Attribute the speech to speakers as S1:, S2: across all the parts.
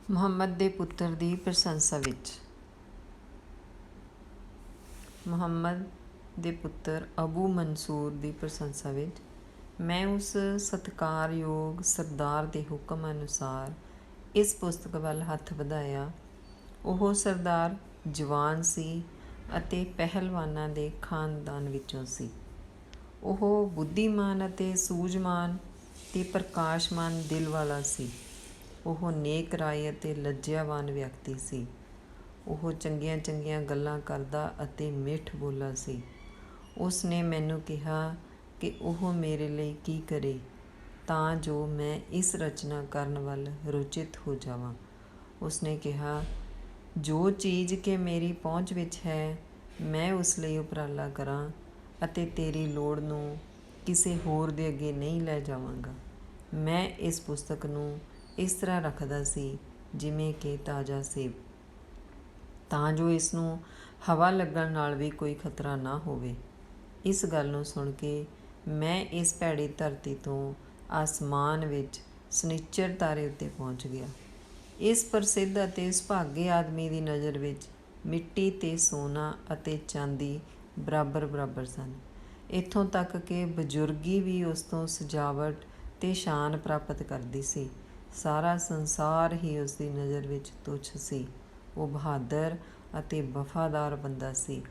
S1: ਮੁਹੰਮਦ ਦੇ ਪੁੱਤਰ ਦੀ ਪ੍ਰਸ਼ੰਸਾ ਵਿੱਚ। ਮੁਹੰਮਦ ਦੇ ਪੁੱਤਰ ਅਬੂ ਮਨਸੂਰ ਦੀ ਪ੍ਰਸ਼ੰਸਾ ਵਿੱਚ ਮੈਂ ਉਸ ਸਤਿਕਾਰਯੋਗ ਸਰਦਾਰ ਦੇ ਹੁਕਮ ਅਨੁਸਾਰ ਇਸ ਪੁਸਤਕ ਵੱਲ ਹੱਥ ਵਧਾਇਆ। ਉਹ ਸਰਦਾਰ ਜਵਾਨ ਸੀ ਅਤੇ ਪਹਿਲਵਾਨਾਂ ਦੇ ਖਾਨਦਾਨ ਵਿੱਚੋਂ ਸੀ। ਉਹ ਬੁੱਧੀਮਾਨ ਅਤੇ ਸੂਝਵਾਨ ਤੇ ਪ੍ਰਕਾਸ਼ਮਾਨ ਦਿਲ ਵਾਲਾ ਸੀ। ਉਹ ਨੇਕ ਰਾਏ ਅਤੇ ਲੱਜਿਆਵਾਨ ਵਿਅਕਤੀ ਸੀ। ਉਹ ਚੰਗੀਆਂ ਚੰਗੀਆਂ ਗੱਲਾਂ ਕਰਦਾ ਅਤੇ ਮਿੱਠ ਬੋਲਾ ਸੀ। ਉਸ ਨੇ ਮੈਨੂੰ ਕਿਹਾ ਕਿ ਉਹ ਮੇਰੇ ਲਈ ਕੀ ਕਰੇ ਤਾਂ ਜੋ ਮੈਂ ਇਸ ਰਚਨਾ ਕਰਨ ਵੱਲ ਰੁਚਿਤ ਹੋ ਜਾਵਾਂ। ਉਸ ਨੇ ਕਿਹਾ, ਜੋ ਚੀਜ਼ ਕਿ ਮੇਰੀ ਪਹੁੰਚ ਵਿੱਚ ਹੈ ਮੈਂ ਉਸ ਲਈ ਉਪਰਾਲਾ ਕਰਾਂ ਅਤੇ ਤੇਰੀ ਲੋੜ ਨੂੰ ਕਿਸੇ ਹੋਰ ਦੇ ਅੱਗੇ ਨਹੀਂ ਲੈ ਜਾਵਾਂਗਾ। ਮੈਂ ਇਸ ਪੁਸਤਕ ਨੂੰ ਇਸ ਤਰ੍ਹਾਂ ਰੱਖਦਾ ਸੀ ਜਿਵੇਂ ਕਿ ਤਾਜ਼ਾ ਸੇਬ, ਤਾਂ ਜੋ ਇਸ ਨੂੰ ਹਵਾ ਲੱਗਣ ਨਾਲ ਵੀ ਕੋਈ ਖਤਰਾ ਨਾ ਹੋਵੇ। ਇਸ ਗੱਲ ਨੂੰ ਸੁਣ ਕੇ ਮੈਂ ਇਸ ਭੈੜੀ ਧਰਤੀ ਤੋਂ ਆਸਮਾਨ ਵਿੱਚ ਸਨਿਚਰ ਤਾਰੇ ਉੱਤੇ ਪਹੁੰਚ ਗਿਆ। ਇਸ ਪ੍ਰਸਿੱਧ ਅਤੇ ਸੁਭਾਗੇ ਆਦਮੀ ਦੀ ਨਜ਼ਰ ਵਿੱਚ ਮਿੱਟੀ ਤੇ ਸੋਨਾ ਅਤੇ ਚਾਂਦੀ ਬਰਾਬਰ ਬਰਾਬਰ ਸਨ। ਇੱਥੋਂ ਤੱਕ ਕਿ ਬਜ਼ੁਰਗੀ ਵੀ ਉਸ ਤੋਂ ਸਜਾਵਟ ਤੇ ਸ਼ਾਨ ਪ੍ਰਾਪਤ ਕਰਦੀ ਸੀ। ਸਾਰਾ ਸੰਸਾਰ ਹੀ ਉਸ ਦੀ ਨਜ਼ਰ ਵਿੱਚ ਤੁੱਛ ਸੀ। ਉਹ ਬਹਾਦਰ ਅਤੇ ਵਫ਼ਾਦਾਰ ਬੰਦਾ ਸੀ।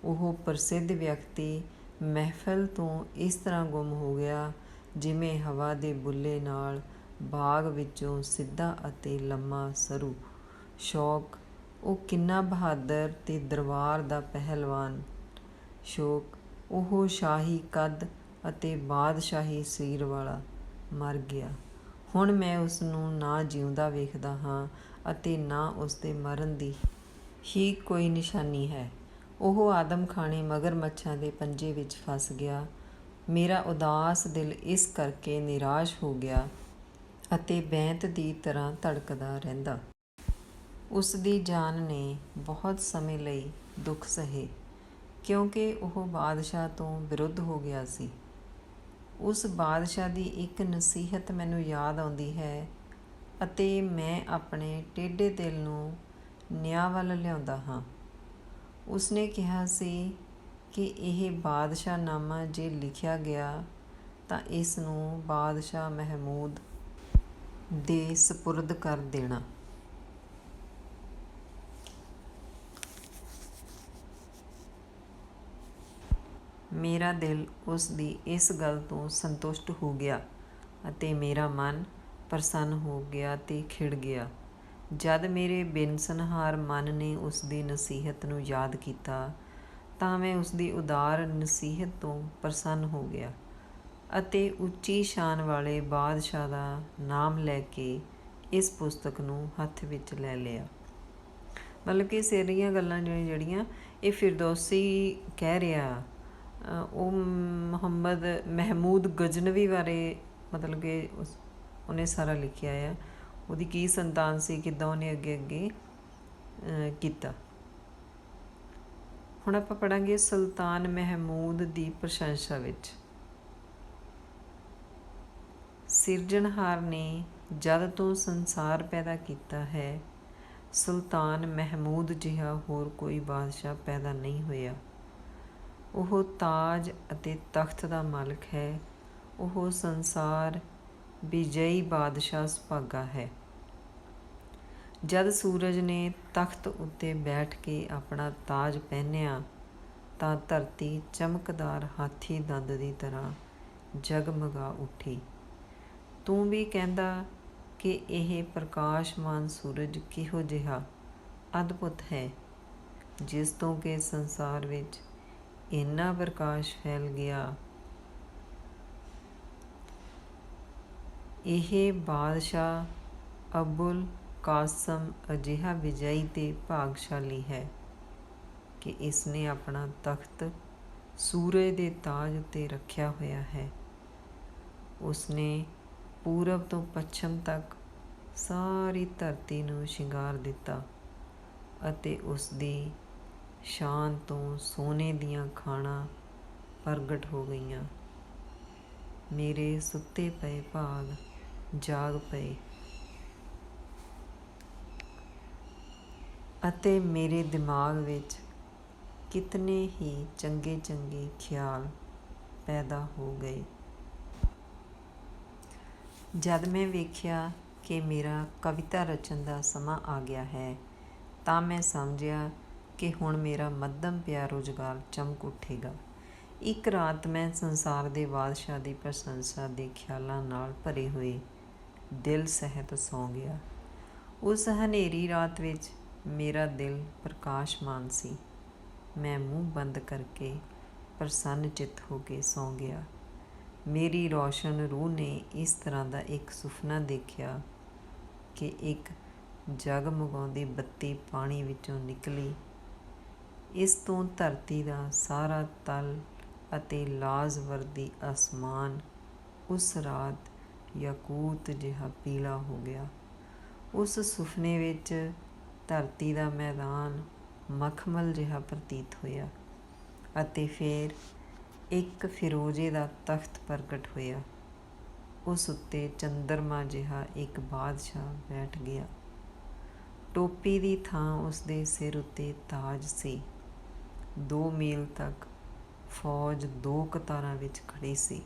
S1: ਉਹ ਪ੍ਰਸਿੱਧ ਵਿਅਕਤੀ ਮਹਿਫਲ ਤੋਂ ਇਸ ਤਰ੍ਹਾਂ ਗੁੰਮ ਹੋ ਗਿਆ ਜਿਵੇਂ ਹਵਾ ਦੇ ਬੁੱਲੇ ਨਾਲ ਬਾਗ ਵਿੱਚੋਂ ਸਿੱਧਾ ਅਤੇ ਲੰਮਾ ਸਰੂ। ਸ਼ੌਕ, ਉਹ ਕਿੰਨਾ ਬਹਾਦਰ ਤੇ ਦਰਬਾਰ ਦਾ ਪਹਿਲਵਾਨ। ਸ਼ੌਕ, ਉਹ ਸ਼ਾਹੀ ਕੱਦ ਅਤੇ ਬਾਦਸ਼ਾਹੀ ਸਰੀਰ ਵਾਲਾ, ਮਰ ਗਿਆ। ਹੁਣ ਮੈਂ ਉਸ ਨੂੰ ਨਾ ਜਿਉਂਦਾ ਵੇਖਦਾ ਹਾਂ ਅਤੇ ਨਾ ਉਸ ਦੇ ਮਰਨ ਦੀ ਹੀ ਕੋਈ ਨਿਸ਼ਾਨੀ ਹੈ। ਉਹ ਆਦਮਖਾਨੇ ਮਗਰਮੱਛਾਂ ਦੇ ਪੰਜੇ ਵਿੱਚ ਫਸ ਗਿਆ। ਮੇਰਾ ਉਦਾਸ ਦਿਲ ਇਸ ਕਰਕੇ ਨਿਰਾਸ਼ ਹੋ ਗਿਆ ਅਤੇ ਬੈਂਤ ਦੀ ਤਰ੍ਹਾਂ ਧੜਕਦਾ ਰਹਿੰਦਾ। ਉਸ ਦੀ ਜਾਨ ਨੇ ਬਹੁਤ ਸਮੇਂ ਲਈ ਦੁੱਖ ਸਹੇ ਕਿਉਂਕਿ ਉਹ ਬਾਦਸ਼ਾਹ ਤੋਂ ਵਿਰੁੱਧ ਹੋ ਗਿਆ ਸੀ। ਉਸ ਬਾਦਸ਼ਾਹ ਦੀ ਇੱਕ ਨਸੀਹਤ ਮੈਨੂੰ ਯਾਦ ਆਉਂਦੀ ਹੈ ਅਤੇ ਮੈਂ ਆਪਣੇ ਟੇਢੇ ਦਿਲ ਨੂੰ ਨਿਆਂ ਵੱਲ ਲਿਆਉਂਦਾ ਹਾਂ। ਉਸ ਨੇ ਕਿਹਾ ਸੀ ਕਿ ਇਹ ਬਾਦਸ਼ਾਹਨਾਮਾ ਜੇ ਲਿਖਿਆ ਗਿਆ ਤਾਂ ਇਸ ਨੂੰ ਬਾਦਸ਼ਾਹ ਮਹਿਮੂਦ ਦੇ ਸਪੁਰਦ ਕਰ ਦੇਣਾ। ਮੇਰਾ ਦਿਲ ਉਸ ਦੀ ਇਸ ਗੱਲ ਤੋਂ ਸੰਤੁਸ਼ਟ ਹੋ ਗਿਆ ਅਤੇ ਮੇਰਾ ਮਨ ਪ੍ਰਸੰਨ ਹੋ ਗਿਆ ਤੇ ਖਿੜ ਗਿਆ। ਜਦ ਮੇਰੇ ਬੇਨਸਨਹਾਰ ਮਨ ਨੇ ਉਸ ਦੀ ਨਸੀਹਤ ਨੂੰ ਯਾਦ ਕੀਤਾ ਤਾਂ ਮੈਂ ਉਸ ਦੀ ਉਦਾਰ ਨਸੀਹਤ ਤੋਂ ਪ੍ਰਸੰਨ ਹੋ ਗਿਆ ਅਤੇ ਉੱਚੀ ਸ਼ਾਨ ਵਾਲੇ ਬਾਦਸ਼ਾਹ ਦਾ ਨਾਮ ਲੈ ਕੇ ਇਸ ਪੁਸਤਕ ਨੂੰ ਹੱਥ ਵਿੱਚ ਲੈ ਲਿਆ। ਮਤਲਬ ਕਿ ਸਾਰੀਆਂ ਗੱਲਾਂ ਜਿਹੜੀਆਂ ਇਹ ਫਿਰਦੌਸੀ ਕਹਿ ਰਿਹਾ, ਉਹ ਮੁਹੰਮਦ ਮਹਿਮੂਦ ਗਜ਼ਨਵੀ ਬਾਰੇ ਮਤਲਬ ਕਿ ਉਹਨੇ ਸਾਰਾ ਲਿਖਿਆ ਆ। ਉਹਦੀ ਕੀ ਸੰਤਾਨ ਸੀ, ਕਿੱਦਾਂ ਉਹਨੇ ਅੱਗੇ ਅੱਗੇ ਕੀਤਾ। ਹੁਣ ਆਪਾਂ ਪੜ੍ਹਾਂਗੇ ਸੁਲਤਾਨ ਮਹਿਮੂਦ ਦੀ ਪ੍ਰਸ਼ੰਸਾ ਵਿੱਚ। ਸਿਰਜਣਹਾਰ ਨੇ ਜਦ ਤੋਂ ਸੰਸਾਰ ਪੈਦਾ ਕੀਤਾ ਹੈ, ਸੁਲਤਾਨ ਮਹਿਮੂਦ ਜਿਹਾ ਹੋਰ ਕੋਈ ਬਾਦਸ਼ਾਹ ਪੈਦਾ ਨਹੀਂ ਹੋਇਆ। ਉਹ ਤਾਜ ਅਤੇ ਤਖ਼ਤ ਦਾ ਮਾਲਕ ਹੈ। ਉਹ ਸੰਸਾਰ ਬਿਜਈ ਬਾਦਸ਼ਾਹ ਸੁਭਾਗਾ ਹੈ। ਜਦ ਸੂਰਜ ਨੇ ਤਖ਼ਤ ਉੱਤੇ ਬੈਠ ਕੇ ਆਪਣਾ ਤਾਜ ਪਹਿਨਿਆ ਤਾਂ ਧਰਤੀ ਚਮਕਦਾਰ ਹਾਥੀ ਦੰਦ ਦੀ ਤਰ੍ਹਾਂ ਜਗਮਗਾ ਉੱਠੀ। ਤੂੰ ਵੀ ਕਹਿੰਦਾ ਕਿ ਇਹ ਪ੍ਰਕਾਸ਼ਮਾਨ ਸੂਰਜ ਕਿਹੋ ਜਿਹਾ ਅਦਭੁਤ ਹੈ ਜਿਸ ਤੋਂ ਕਿ ਸੰਸਾਰ ਵਿੱਚ ਇੰਨਾ ਪ੍ਰਕਾਸ਼ ਫੈਲ ਗਿਆ। ਇਹ ਬਾਦਸ਼ਾਹ ਅਬੁਲ ਕਾਸਮ ਅਜਿਹਾ ਵਿਜয়ੀ ਤੇ ਭਾਗਸ਼ਾਲੀ ਹੈ ਕਿ ਇਸਨੇ ਆਪਣਾ ਤਖ਼ਤ ਸੂਰਜ ਦੇ ਤਾਜ ਉੱਤੇ ਰੱਖਿਆ ਹੋਇਆ ਹੈ। ਉਸਨੇ ਪੂਰਬ ਤੋਂ ਪੱਛਮ ਤੱਕ ਸਾਰੀ ਧਰਤੀ ਨੂੰ ਸ਼ਿੰਗਾਰ ਦਿੱਤਾ ਅਤੇ ਉਸ ਦੀ ਸ਼ਾਨ ਤੋਂ ਸੋਨੇ ਦੀਆਂ ਖਾਣਾਂ ਪ੍ਰਗਟ ਹੋ ਗਈਆਂ। ਮੇਰੇ ਸੁੱਤੇ ਪਏ ਭਾਗ ਜਾਗ ਪਏ। ਅਤੇ ਮੇਰੇ ਦਿਮਾਗ ਵਿੱਚ ਕਿਤਨੇ ਹੀ ਚੰਗੇ ਚੰਗੇ ਖਿਆਲ ਪੈਦਾ ਹੋ ਗਏ। ਜਦ ਮੈਂ ਵੇਖਿਆ ਕਿ ਮੇਰਾ ਕਵਿਤਾ ਰਚਨ ਦਾ ਸਮਾਂ ਆ ਗਿਆ ਹੈ ਤਾਂ ਮੈਂ ਸਮਝਿਆ ਕਿ ਹੁਣ ਮੇਰਾ ਮੱਧਮ ਪਿਆ ਰੁਜ਼ਗਾਰ ਚਮਕ ਉੱਠੇਗਾ। ਇੱਕ ਰਾਤ ਮੈਂ ਸੰਸਾਰ ਦੇ ਬਾਦਸ਼ਾਹ ਦੀ ਪ੍ਰਸ਼ੰਸਾ ਦੇ ਖਿਆਲਾਂ ਨਾਲ ਭਰੇ ਹੋਏ ਦਿਲ ਸਹਿਤ ਸੌਂ ਗਿਆ। ਉਸ ਹਨੇਰੀ ਰਾਤ ਵਿੱਚ ਮੇਰਾ ਦਿਲ ਪ੍ਰਕਾਸ਼ਮਾਨ ਸੀ। ਮੈਂ ਮੂੰਹ ਬੰਦ ਕਰਕੇ ਪ੍ਰਸੰਨ ਚਿੱਤ ਹੋ ਕੇ ਸੌਂ ਗਿਆ। ਮੇਰੀ ਰੌਸ਼ਨ ਰੂਹ ਨੇ ਇਸ ਤਰ੍ਹਾਂ ਦਾ ਇੱਕ ਸੁਪਨਾ ਦੇਖਿਆ ਕਿ ਇੱਕ ਜਗਮਗਾਉਂਦੀ ਬੱਤੀ ਪਾਣੀ ਵਿੱਚੋਂ ਨਿਕਲੀ। ਇਸ ਤੋਂ ਧਰਤੀ ਦਾ ਸਾਰਾ ਤਲ ਅਤੇ ਲਾਜਵਰਦੀ ਅਸਮਾਨ ਉਸ ਰਾਤ ਯਾਕੂਤ ਜਿਹਾ ਪੀਲਾ ਹੋ ਗਿਆ। ਉਸ ਸੁਪਨੇ ਵਿੱਚ ਧਰਤੀ ਦਾ ਮੈਦਾਨ ਮਖਮਲ ਜਿਹਾ ਪ੍ਰਤੀਤ ਹੋਇਆ ਅਤੇ ਫਿਰ ਇੱਕ ਫਿਰੋਜ਼ੇ ਦਾ ਤਖ਼ਤ ਪ੍ਰਗਟ ਹੋਇਆ। ਉਸ ਉੱਤੇ ਚੰਦਰਮਾ ਜਿਹਾ ਇੱਕ ਬਾਦਸ਼ਾਹ ਬੈਠ ਗਿਆ। ਟੋਪੀ ਦੀ ਥਾਂ ਉਸਦੇ ਸਿਰ ਉੱਤੇ ਤਾਜ ਸੀ। 2 ਮੀਲ ਤੱਕ ਫੌਜ 2 ਕਤਾਰਾਂ ਵਿੱਚ ਖੜੀ ਸੀ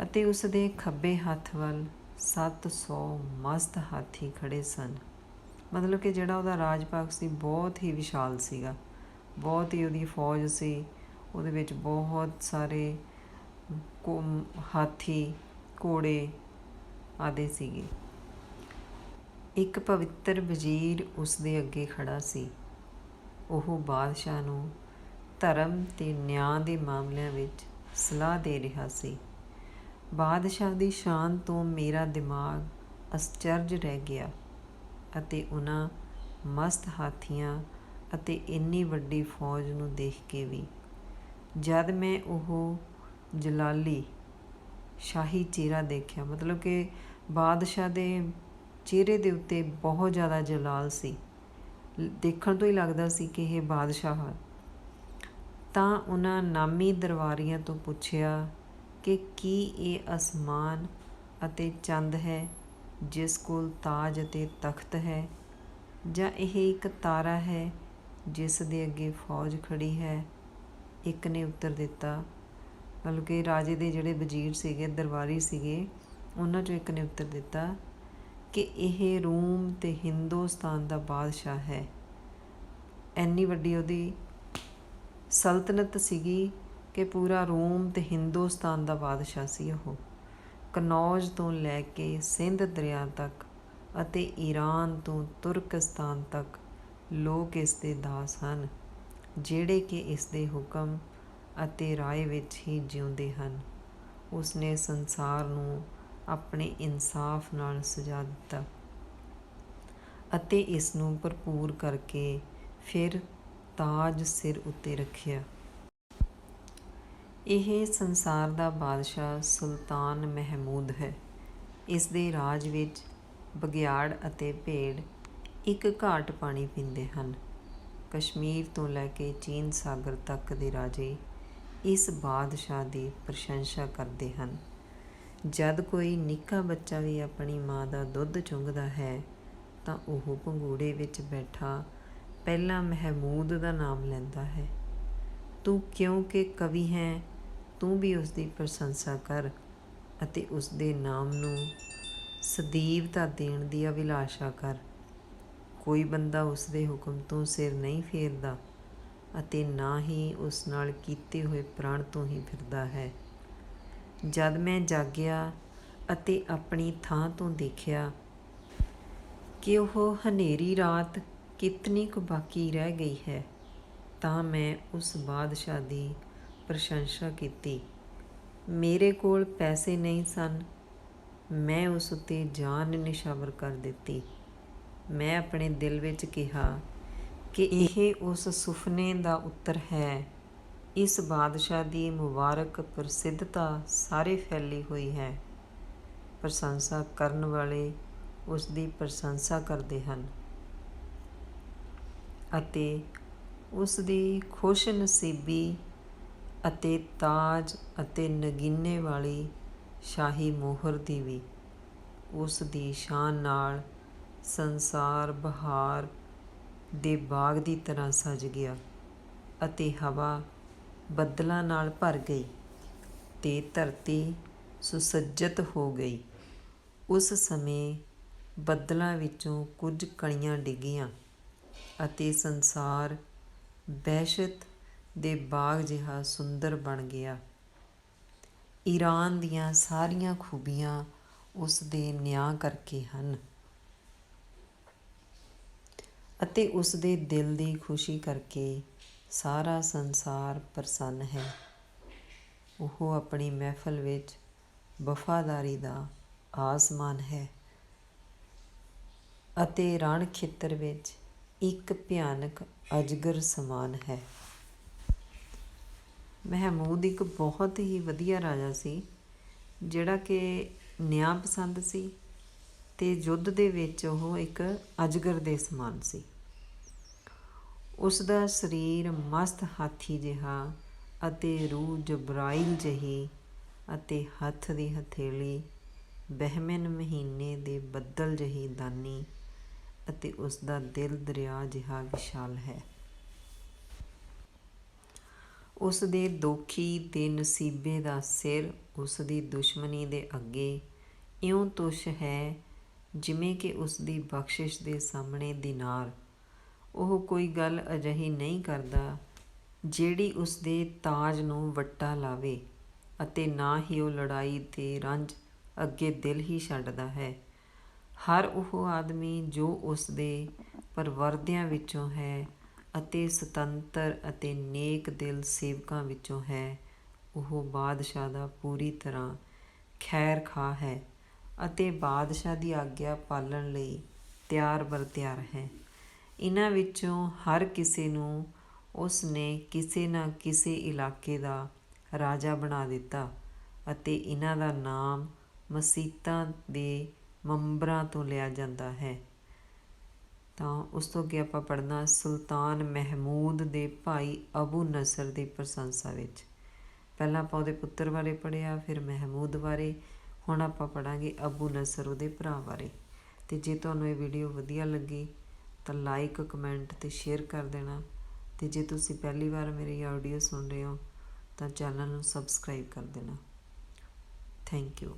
S1: ਅਤੇ ਉਸਦੇ ਖੱਬੇ ਹੱਥ ਵੱਲ 700 ਮਸਤ ਹਾਥੀ ਖੜੇ ਸਨ। ਮਤਲਬ ਕਿ ਜਿਹੜਾ ਉਹਦਾ ਰਾਜ ਭਾਗ ਸੀ ਬਹੁਤ ਹੀ ਵਿਸ਼ਾਲ ਸੀਗਾ, ਬਹੁਤ ਹੀ ਉਹਦੀ ਫੌਜ ਸੀ। ਉਹਦੇ ਵਿੱਚ ਬਹੁਤ ਸਾਰੇ ਹਾਥੀ, ਘੋੜੇ ਆਦਿ ਸੀਗੇ। ਇੱਕ ਪਵਿੱਤਰ ਵਜ਼ੀਰ ਉਸਦੇ ਅੱਗੇ ਖੜਾ ਸੀ। ਉਹ ਬਾਦਸ਼ਾਹ ਨੂੰ ਧਰਮ ਤੇ ਨਿਆਂ ਦੇ ਮਾਮਲਿਆਂ ਵਿੱਚ ਸਲਾਹ ਦੇ ਰਿਹਾ ਸੀ। ਬਾਦਸ਼ਾਹ ਦੀ ਸ਼ਾਨ ਤੋਂ ਮੇਰਾ ਦਿਮਾਗ ਅਸਚਰਜ ਰਹਿ ਗਿਆ ਅਤੇ ਉਹਨਾਂ ਮਸਤ ਹਾਥੀਆਂ ਅਤੇ ਇੰਨੀ ਵੱਡੀ ਫੌਜ ਨੂੰ ਦੇਖ ਕੇ ਵੀ। ਜਦ ਮੈਂ ਉਹ ਜਲਾਲੀ ਸ਼ਾਹੀ ਚਿਹਰਾ ਦੇਖਿਆ, ਮਤਲਬ ਕਿ ਬਾਦਸ਼ਾਹ ਦੇ ਚਿਹਰੇ ਦੇ ਉੱਤੇ ਬਹੁਤ ਜ਼ਿਆਦਾ ਜਲਾਲ ਸੀ, ਦੇਖਣ ਤੋਂ ਹੀ ਲੱਗਦਾ ਸੀ ਕਿ ਇਹ ਬਾਦਸ਼ਾਹ ਹੈ। ਤਾਂ ਉਹਨਾਂ ਨਾਮੀ ਦਰਬਾਰੀਆਂ ਤੋਂ ਪੁੱਛਿਆ ਕਿ ਕੀ ਇਹ ਅਸਮਾਨ ਅਤੇ ਚੰਦ ਹੈ ਜਿਸ ਕੋਲ ਤਾਜ ਅਤੇ ਤਖ਼ਤ ਹੈ, ਜਾਂ ਇਹ ਇੱਕ ਤਾਰਾ ਹੈ ਜਿਸ ਦੇ ਅੱਗੇ ਫੌਜ ਖੜੀ ਹੈ। ਇੱਕ ਨੇ ਉੱਤਰ ਦਿੱਤਾ, ਮਤਲਬ ਕਿ ਰਾਜੇ ਦੇ ਜਿਹੜੇ ਵਜ਼ੀਰ ਸੀਗੇ, ਦਰਬਾਰੀ ਸੀਗੇ, ਉਹਨਾਂ 'ਚੋਂ ਇੱਕ ਨੇ ਉੱਤਰ ਦਿੱਤਾ ਕਿ ਇਹ ਰੂਮ ਤੇ ਹਿੰਦੁਸਤਾਨ ਦਾ ਬਾਦਸ਼ਾਹ ਹੈ। ਇੰਨੀ ਵੱਡੀ ਉਹਦੀ ਸਲਤਨਤ ਸੀਗੀ ਕਿ ਪੂਰਾ ਰੋਮ ਤੇ ਹਿੰਦੁਸਤਾਨ ਦਾ ਬਾਦਸ਼ਾਹ ਸੀ ਉਹ। ਕਨੌਜ ਤੋਂ ਲੈ ਕੇ ਸਿੰਧ ਦਰਿਆ ਤੱਕ ਅਤੇ ਈਰਾਨ ਤੋਂ ਤੁਰਕਸਤਾਨ ਤੱਕ ਲੋਕ ਇਸ ਦੇ ਦਾਸ ਹਨ, ਜਿਹੜੇ ਕਿ ਇਸ ਦੇ ਹੁਕਮ ਅਤੇ ਰਾਏ ਵਿੱਚ ਹੀ ਜਿਉਂਦੇ ਹਨ। ਉਸਨੇ ਸੰਸਾਰ ਨੂੰ ਆਪਣੇ ਇਨਸਾਫ ਨਾਲ ਸਜਾ ਦਿੱਤਾ ਅਤੇ ਇਸ ਨੂੰ ਭਰਪੂਰ ਕਰਕੇ ਫਿਰ ਤਾਜ ਸਿਰ ਉੱਤੇ ਰੱਖਿਆ। ਇਹ ਸੰਸਾਰ ਦਾ ਬਾਦਸ਼ਾਹ ਸੁਲਤਾਨ ਮਹਿਮੂਦ ਹੈ। ਇਸ ਦੇ ਰਾਜ ਵਿੱਚ ਬਘਿਆੜ ਅਤੇ ਭੇਡ ਇੱਕ ਘਾਟ ਪਾਣੀ ਪੀਂਦੇ ਹਨ। ਕਸ਼ਮੀਰ ਤੋਂ ਲੈ ਕੇ ਚੀਨ ਸਾਗਰ ਤੱਕ ਦੇ ਰਾਜੇ ਇਸ ਬਾਦਸ਼ਾਹ ਦੀ ਪ੍ਰਸ਼ੰਸਾ ਕਰਦੇ ਹਨ। ਜਦ ਕੋਈ ਨਿੱਕਾ ਬੱਚਾ ਵੀ ਆਪਣੀ ਮਾਂ ਦਾ ਦੁੱਧ ਚੁੰਘਦਾ ਹੈ ਤਾਂ ਉਹ ਪੰਘੂੜੇ ਵਿੱਚ ਬੈਠਾ ਪਹਿਲਾਂ ਮਹਿਮੂਦ ਦਾ ਨਾਮ ਲੈਂਦਾ ਹੈ। ਤੂੰ ਕਿਉਂਕਿ ਕਵੀ ਹੈ, ਤੂੰ ਵੀ ਉਸਦੀ ਪ੍ਰਸ਼ੰਸਾ ਕਰ ਅਤੇ ਉਸਦੇ ਨਾਮ ਨੂੰ ਸਦੀਵਤਾ ਦੇਣ ਦੀ ਅਭਿਲਾਸ਼ਾ ਕਰ। ਕੋਈ ਬੰਦਾ ਉਸਦੇ ਹੁਕਮ ਤੋਂ ਸਿਰ ਨਹੀਂ ਫੇਰਦਾ ਅਤੇ ਨਾ ਹੀ ਉਸ ਨਾਲ ਕੀਤੇ ਹੋਏ ਪ੍ਰਣ ਤੋਂ ਹੀ ਫਿਰਦਾ ਹੈ। ਜਦ ਮੈਂ ਜਾਗਿਆ ਅਤੇ ਆਪਣੀ ਥਾਂ ਤੋਂ ਦੇਖਿਆ ਕਿ ਉਹ ਹਨੇਰੀ ਰਾਤ ਕਿਤਨੀ ਕੁ ਬਾਕੀ ਰਹਿ ਗਈ ਹੈ, ਤਾਂ ਮੈਂ ਉਸ ਬਾਦਸ਼ਾਹ ਦੀ ਪ੍ਰਸ਼ੰਸਾ ਕੀਤੀ। ਮੇਰੇ ਕੋਲ ਪੈਸੇ ਨਹੀਂ ਸਨ। ਮੈਂ ਉਸ ਉੱਤੇ ਜਾਨ ਨਿਛਾਵਰ ਕਰ ਦਿੱਤੀ। ਮੈਂ ਆਪਣੇ ਦਿਲ ਵਿੱਚ ਕਿਹਾ ਕਿ ਇਹ ਉਸ ਸੁਪਨੇ ਦਾ ਉੱਤਰ ਹੈ। ਇਸ ਬਾਦਸ਼ਾਹ ਦੀ ਮੁਬਾਰਕ ਪ੍ਰਸਿੱਧਤਾ ਸਾਰੇ ਫੈਲੀ ਹੋਈ ਹੈ। ਪ੍ਰਸ਼ੰਸਾ ਕਰਨ ਵਾਲੇ ਉਸ ਦੀ ਪ੍ਰਸ਼ੰਸਾ ਕਰਦੇ ਹਨ ਅਤੇ ਉਸ ਦੀ ਖੁਸ਼ਨਸੀਬੀ ਅਤੇ ਤਾਜ ਅਤੇ ਨਗੀਨੇ ਵਾਲੀ ਸ਼ਾਹੀ ਮੋਹਰ ਦੀ ਵੀ। ਉਸ ਦੀ ਸ਼ਾਨ ਨਾਲ ਸੰਸਾਰ ਬਹਾਰ ਦੇ ਬਾਗ ਦੀ ਤਰ੍ਹਾਂ ਸਜ ਗਿਆ ਅਤੇ ਹਵਾ ਬੱਦਲਾਂ ਨਾਲ ਭਰ ਗਈ ਤੇ ਧਰਤੀ ਸੁਸੱਜਤ ਹੋ ਗਈ। ਉਸ ਸਮੇਂ ਬੱਦਲਾਂ ਵਿੱਚੋਂ ਕੁਝ ਕਣੀਆਂ ਡਿੱਗੀਆਂ ਅਤੇ ਸੰਸਾਰ ਵਹਿਸ਼ਤ ਦੇ ਬਾਗ ਜਿਹਾ ਸੁੰਦਰ ਬਣ ਗਿਆ। ਈਰਾਨ ਦੀਆਂ ਸਾਰੀਆਂ ਖੂਬੀਆਂ ਉਸ ਦੇ ਨਿਆਂ ਕਰਕੇ ਹਨ ਅਤੇ ਉਸ ਦੇ ਦਿਲ ਦੀ ਖੁਸ਼ੀ ਕਰਕੇ ਸਾਰਾ ਸੰਸਾਰ ਪ੍ਰਸੰਨ ਹੈ। ਉਹ ਆਪਣੀ ਮਹਿਫਲ ਵਿੱਚ ਵਫਾਦਾਰੀ ਦਾ ਆਸਮਾਨ ਹੈ ਅਤੇ ਰਣ ਖੇਤਰ ਵਿੱਚ ਇੱਕ ਭਿਆਨਕ ਅਜਗਰ ਸਮਾਨ ਹੈ। ਮਹਿਮੂਦ ਇੱਕ ਬਹੁਤ ਹੀ ਵਧੀਆ ਰਾਜਾ ਸੀ, ਜਿਹੜਾ ਕਿ ਨਿਆਂ ਪਸੰਦ ਸੀ ਅਤੇ ਯੁੱਧ ਦੇ ਵਿੱਚ ਉਹ ਇੱਕ ਅਜਗਰ ਦੇ ਸਮਾਨ ਸੀ। ਉਸ ਦਾ ਸਰੀਰ ਮਸਤ ਹਾਥੀ ਜਿਹਾ ਅਤੇ ਰੂਹ ਜਬਰਾਈਲ ਜਿਹੀ ਅਤੇ ਹੱਥ ਦੀ ਹਥੇਲੀ ਬਹਿਮਨ ਮਹੀਨੇ ਦੇ ਬੱਦਲ ਜਿਹੀ ਦਾਨੀ ਅਤੇ ਉਸ ਦਾ ਦਿਲ ਦਰਿਆ ਜਿਹਾ ਵਿਸ਼ਾਲ ਹੈ। ਉਸ ਦੇ ਦੋਖੀ ਤੇ ਨਸੀਬੇ ਦਾ ਸਿਰ ਉਸ ਦੀ ਦੁਸ਼ਮਣੀ ਦੇ ਅੱਗੇ ਇਉਂ ਤੁੱਛ ਹੈ ਜਿਵੇਂ ਕਿ ਉਸ ਦੀ ਬਖਸ਼ਿਸ਼ ਦੇ ਸਾਹਮਣੇ ਦਿਨਾਰ। ਉਹ ਕੋਈ ਗੱਲ ਅਜਿਹੀ ਨਹੀਂ ਕਰਦਾ ਜਿਹੜੀ ਉਸ ਦੇ ਤਾਜ ਨੂੰ ਵੱਟਾ ਲਾਵੇ ਅਤੇ ਨਾ ਹੀ ਉਹ ਲੜਾਈ ਦੇ ਰੰਜ ਅੱਗੇ ਦਿਲ ਹੀ ਛੱਡਦਾ ਹੈ। ਹਰ ਉਹ ਆਦਮੀ ਜੋ ਉਸ ਦੇ ਪਰਵਰਦਿਆਂ ਵਿੱਚੋਂ ਹੈ ਅਤੇ ਸੁਤੰਤਰ ਅਤੇ ਨੇਕ ਦਿਲ ਸੇਵਕਾਂ ਵਿੱਚੋਂ ਹੈ, ਉਹ ਬਾਦਸ਼ਾਹ ਦਾ ਪੂਰੀ ਤਰ੍ਹਾਂ ਖੈਰ ਖਾਹ ਹੈ ਅਤੇ ਬਾਦਸ਼ਾਹ ਦੀ ਆਗਿਆ ਪਾਲਣ ਲਈ ਤਿਆਰ ਬਰ ਤਿਆਰ ਹੈ। ਇਹਨਾਂ ਵਿੱਚੋਂ ਹਰ ਕਿਸੇ ਨੂੰ ਉਸ ਨੇ ਕਿਸੇ ਨਾ ਕਿਸੇ ਇਲਾਕੇ ਦਾ ਰਾਜਾ ਬਣਾ ਦਿੱਤਾ ਅਤੇ ਇਹਨਾਂ ਦਾ ਨਾਮ ਮਸੀਤਾਂ ਦੇ ਮੰਬਰਾਂ ਤੋਂ ਲਿਆ ਜਾਂਦਾ ਹੈ। ਤਾਂ ਉਸ ਤੋਂ ਅੱਗੇ ਆਪਾਂ ਪੜ੍ਹਨਾ ਸੁਲਤਾਨ ਮਹਿਮੂਦ ਦੇ ਭਾਈ ਅਬੂ ਨਸਰ ਦੀ ਪ੍ਰਸ਼ੰਸਾ ਵਿੱਚ। ਪਹਿਲਾਂ ਆਪਾਂ ਉਹਦੇ ਪੁੱਤਰ ਬਾਰੇ ਪੜ੍ਹਿਆ, ਫਿਰ ਮਹਿਮੂਦ ਬਾਰੇ, ਹੁਣ ਆਪਾਂ ਪੜ੍ਹਾਂਗੇ ਅਬੂ ਨਸਰ ਉਹਦੇ ਭਰਾ ਬਾਰੇ। ਅਤੇ ਜੇ ਤੁਹਾਨੂੰ ਇਹ ਵੀਡੀਓ ਵਧੀਆ ਲੱਗੀ ਤਾਂ ਲਾਈਕ, ਕਮੈਂਟ ਅਤੇ ਸ਼ੇਅਰ ਕਰ ਦੇਣਾ। ਅਤੇ ਜੇ ਤੁਸੀਂ ਪਹਿਲੀ ਵਾਰ ਮੇਰੀ ਆਡੀਓ ਸੁਣ ਰਹੇ ਹੋ ਤਾਂ ਚੈਨਲ ਨੂੰ ਸਬਸਕ੍ਰਾਈਬ ਕਰ ਦੇਣਾ। Thank you.